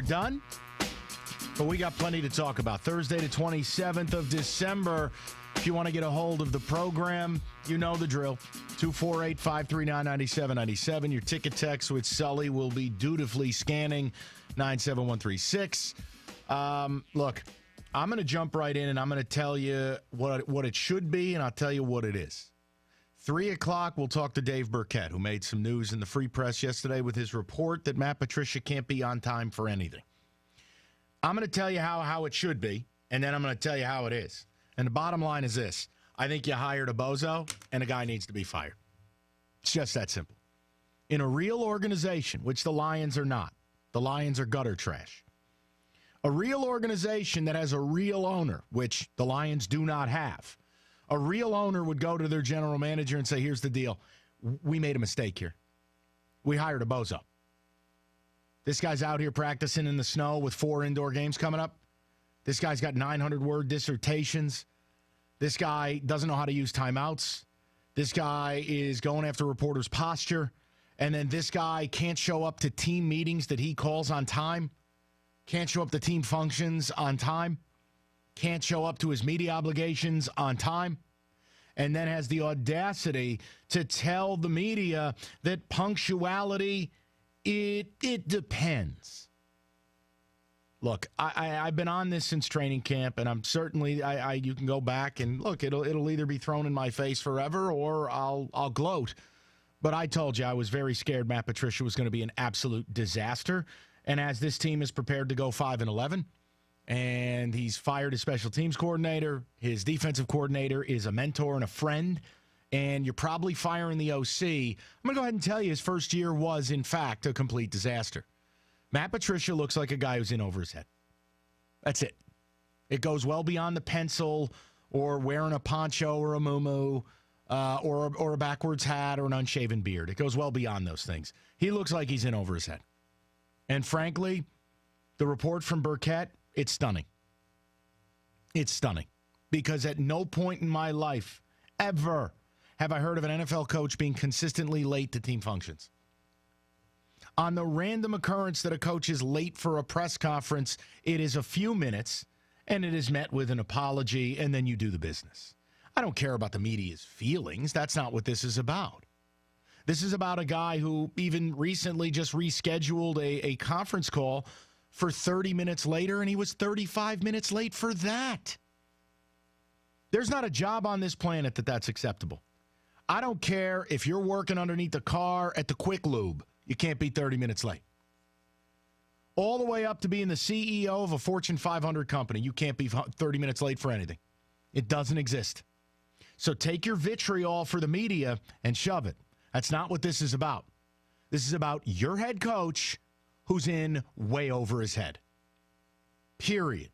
done, but we got plenty to talk about. Thursday, the 27th of December. If you want to get a hold of the program, you know the drill. 248-539-9797. Your ticket text with Sully will be dutifully scanning 97136. Look, I'm going to jump right in, and I'm going to tell you what it should be, and I'll tell you what it is. 3 o'clock, we'll talk to Dave Burkett, who made some news in the Free Press yesterday with his report that Matt Patricia can't be on time for anything. I'm going to tell you how it should be, and then I'm going to tell you how it is. And the bottom line is this. I think you hired a bozo, and a guy needs to be fired. It's just that simple. In a real organization, which the Lions are not, the Lions are gutter trash. A real organization that has a real owner, which the Lions do not have, a real owner would go to their general manager and say, here's the deal. We made a mistake here. We hired a bozo. This guy's out here practicing in the snow with 4 indoor games coming up. This guy's got 900-word dissertations. This guy doesn't know how to use timeouts. This guy is going after reporters' posture. And then this guy can't show up to team meetings that he calls on time. Can't show up to team functions on time. Can't show up to his media obligations on time. And then has the audacity to tell the media that punctuality, it depends. Look, I've been on this since training camp, and I'm certainly you can go back and look. It'll either be thrown in my face forever, or I'll gloat. But I told you I was very scared Matt Patricia was going to be an absolute disaster. And as this team is prepared to go 5-11, and he's fired his special teams coordinator, his defensive coordinator is a mentor and a friend, and you're probably firing the OC. I'm going to go ahead and tell you his first year was, in fact, a complete disaster. Matt Patricia looks like a guy who's in over his head. That's it. It goes well beyond the pencil or wearing a poncho or a muumuu or a backwards hat or an unshaven beard. It goes well beyond those things. He looks like he's in over his head. And frankly, the report from Burkett, it's stunning. It's stunning. Because at no point in my life ever have I heard of an NFL coach being consistently late to team functions. On the random occurrence that a coach is late for a press conference, it is a few minutes, and it is met with an apology, and then you do the business. I don't care about the media's feelings. That's not what this is about. This is about a guy who even recently just rescheduled a conference call for 30 minutes later, and he was 35 minutes late for that. There's not a job on this planet that's acceptable. I don't care if you're working underneath the car at the Quick Lube. You can't be 30 minutes late. All the way up to being the CEO of a Fortune 500 company, you can't be 30 minutes late for anything. It doesn't exist. So take your vitriol for the media and shove it. That's not what this is about. This is about your head coach who's in way over his head. Period.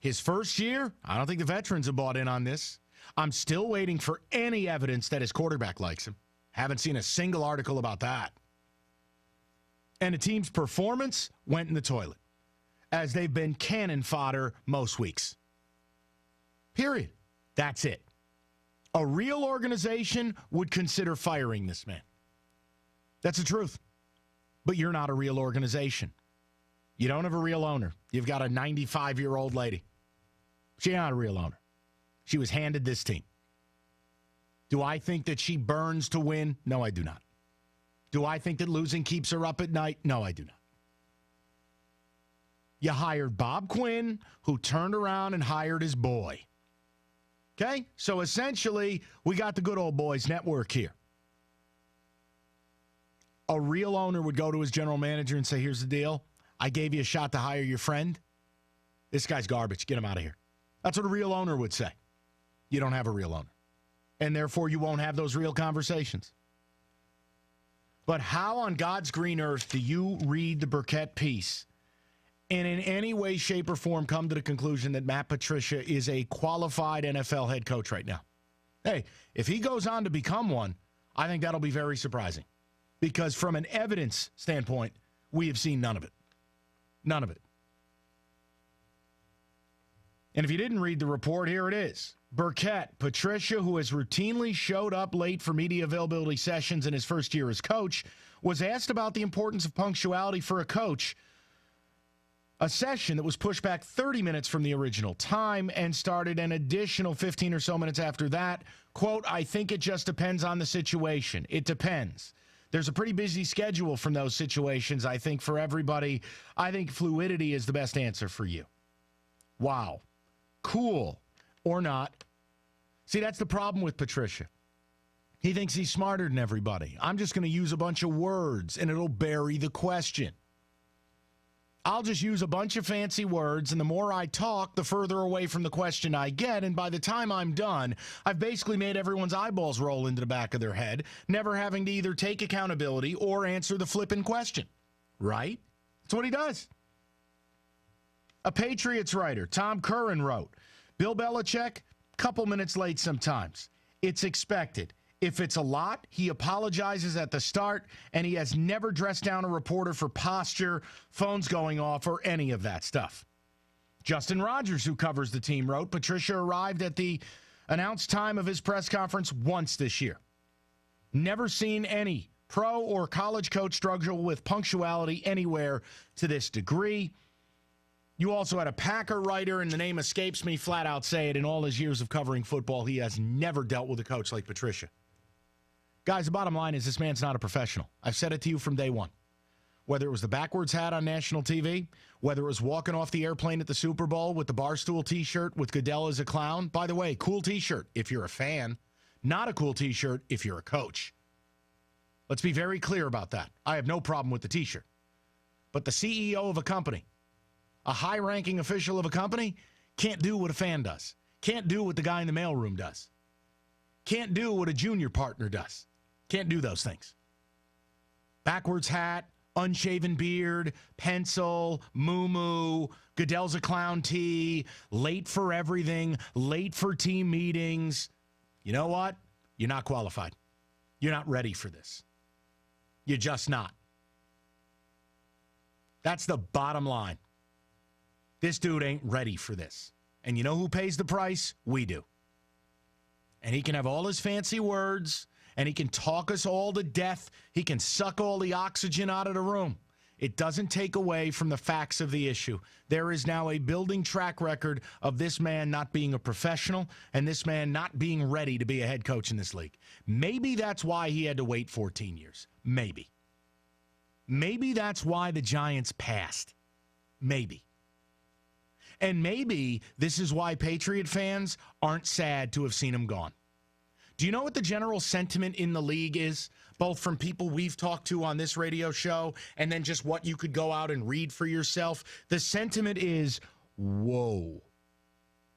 His first year, I don't think the veterans have bought in on this. I'm still waiting for any evidence that his quarterback likes him. Haven't seen a single article about that. And the team's performance went in the toilet, as they've been cannon fodder most weeks. Period. That's it. A real organization would consider firing this man. That's the truth. But you're not a real organization. You don't have a real owner. You've got a 95-year-old lady. She's not a real owner. She was handed this team. Do I think that she burns to win? No, I do not. Do I think that losing keeps her up at night? No, I do not. You hired Bob Quinn, who turned around and hired his boy. Okay? So essentially, we got the good old boys network here. A real owner would go to his general manager and say, here's the deal. I gave you a shot to hire your friend. This guy's garbage. Get him out of here. That's what a real owner would say. You don't have a real owner. And therefore, you won't have those real conversations. But how on God's green earth do you read the Burkett piece and in any way, shape, or form come to the conclusion that Matt Patricia is a qualified NFL head coach right now? Hey, if he goes on to become one, I think that'll be very surprising. Because from an evidence standpoint, we have seen none of it. None of it. And if you didn't read the report, here it is. Burkett, Patricia, who has routinely showed up late for media availability sessions in his first year as coach, was asked about the importance of punctuality for a coach. a session that was pushed back 30 minutes from the original time and started an additional 15 or so minutes after that. Quote, I think it just depends on the situation. It depends. There's a pretty busy schedule from those situations, I think, for everybody. I think fluidity is the best answer for you. Wow. Cool. Or not. See, that's the problem with Patricia. He thinks he's smarter than everybody. I'm just going to use a bunch of words, and it'll bury the question. I'll just use a bunch of fancy words, and the more I talk, the further away from the question I get, and by the time I'm done, I've basically made everyone's eyeballs roll into the back of their head, never having to either take accountability or answer the flippin' question. Right? That's what he does. A Patriots writer, Tom Curran, wrote, Bill Belichick, couple minutes late sometimes. It's expected. If it's a lot, he apologizes at the start, and he has never dressed down a reporter for posture, phones going off, or any of that stuff. Justin Rogers, who covers the team, wrote, Patricia arrived at the announced time of his press conference once this year. Never seen any pro or college coach struggle with punctuality anywhere to this degree. You also had a Packer writer, and the name escapes me, flat out say it, in all his years of covering football, he has never dealt with a coach like Patricia. Guys, the bottom line is this man's not a professional. I've said it to you from day one. Whether it was the backwards hat on national TV, whether it was walking off the airplane at the Super Bowl with the Barstool T-shirt with Goodell as a clown. By the way, cool T-shirt if you're a fan. Not a cool T-shirt if you're a coach. Let's be very clear about that. I have no problem with the T-shirt. But the CEO of a company, a high-ranking official of a company, can't do what a fan does. Can't do what the guy in the mailroom does. Can't do what a junior partner does. Can't do those things. Backwards hat, unshaven beard, pencil, moo-moo, Goodell's a clown tee, late for everything, late for team meetings. You know what? You're not qualified. You're not ready for this. You're just not. That's the bottom line. This dude ain't ready for this. And you know who pays the price? We do. And he can have all his fancy words, and he can talk us all to death. He can suck all the oxygen out of the room. It doesn't take away from the facts of the issue. There is now a building track record of this man not being a professional and this man not being ready to be a head coach in this league. Maybe that's why he had to wait 14 years. Maybe. Maybe that's why the Giants passed. Maybe. And maybe this is why Patriot fans aren't sad to have seen him gone. Do you know what the general sentiment in the league is, both from people we've talked to on this radio show and then just what you could go out and read for yourself? The sentiment is, whoa,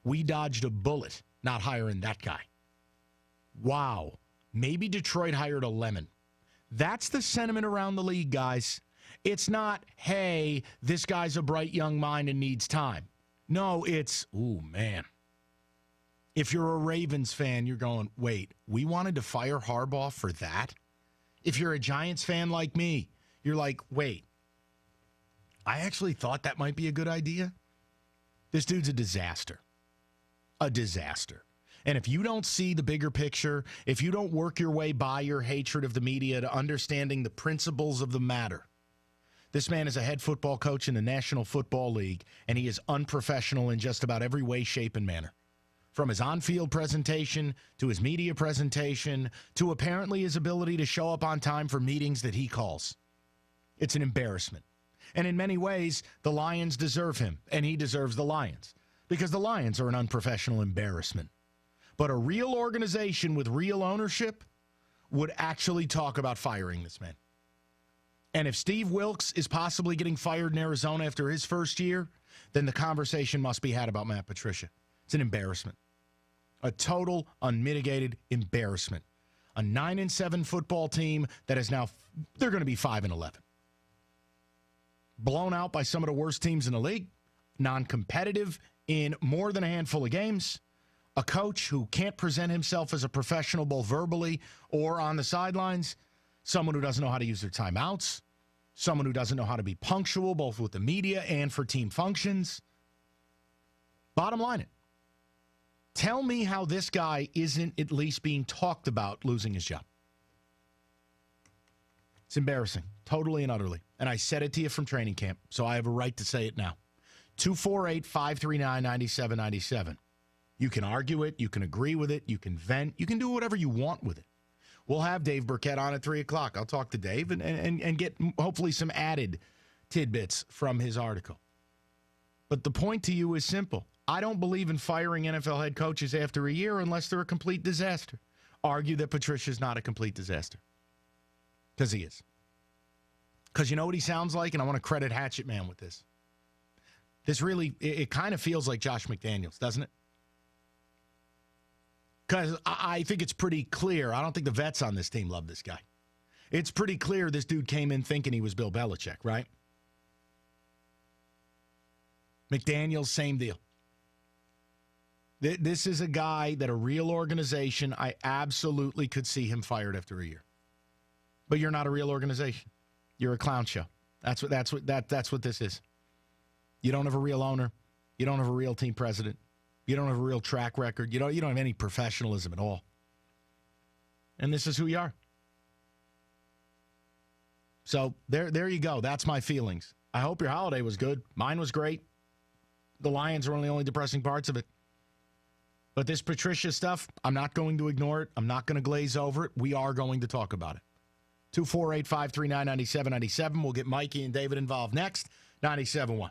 we dodged a bullet not hiring that guy. Wow, maybe Detroit hired a lemon. That's the sentiment around the league, guys. It's not, hey, this guy's a bright young mind and needs time. No, it's, ooh, man. If you're a Ravens fan, you're going, wait, we wanted to fire Harbaugh for that? If you're a Giants fan like me, you're like, wait, I actually thought that might be a good idea? This dude's a disaster. A disaster. And if you don't see the bigger picture, if you don't work your way by your hatred of the media to understanding the principles of the matter, this man is a head football coach in the National Football League, and he is unprofessional in just about every way, shape, and manner. From his on-field presentation, to his media presentation, to apparently his ability to show up on time for meetings that he calls. It's an embarrassment. And in many ways, the Lions deserve him, and he deserves the Lions, because the Lions are an unprofessional embarrassment. But a real organization with real ownership would actually talk about firing this man. And if Steve Wilks is possibly getting fired in Arizona after his first year, then the conversation must be had about Matt Patricia. It's an embarrassment. A total, unmitigated embarrassment. A 9-7 football team that is now, they're going to be 5-11. Blown out by some of the worst teams in the league. Non-competitive in more than a handful of games. A coach who can't present himself as a professional both verbally or on the sidelines. Someone who doesn't know how to use their timeouts. Someone who doesn't know how to be punctual both with the media and for team functions. Bottom line it. Tell me how this guy isn't at least being talked about losing his job. It's embarrassing, totally and utterly. And I said it to you from training camp, so I have a right to say it now. 248-539-9797. You can argue it. You can agree with it. You can vent. You can do whatever you want with it. We'll have Dave Burkett on at 3 o'clock. I'll talk to Dave and get hopefully some added tidbits from his article. But the point to you is simple. I don't believe in firing NFL head coaches after a year unless they're a complete disaster. Argue that Patricia's not a complete disaster. Because he is. Because you know what he sounds like? And I want to credit Hatchet Man with this. This really, it kind of feels like Josh McDaniels, doesn't it? Because I think it's pretty clear. I don't think the vets on this team love this guy. It's pretty clear this dude came in thinking he was Bill Belichick, right? McDaniels, same deal. This is a guy that a real organization, I absolutely could see him fired after a year. But you're not a real organization. You're a clown show. That's what this is. You don't have a real owner. You don't have a real team president. You don't have a real track record. You don't have any professionalism at all. And this is who you are. So there you go. That's my feelings. I hope your holiday was good. Mine was great. The Lions are one of the only depressing parts of it. But this Patricia stuff, I'm not going to ignore it. I'm not going to glaze over it. We are going to talk about it. 248-539-9797. We'll get Mikey and David involved next. 97.1.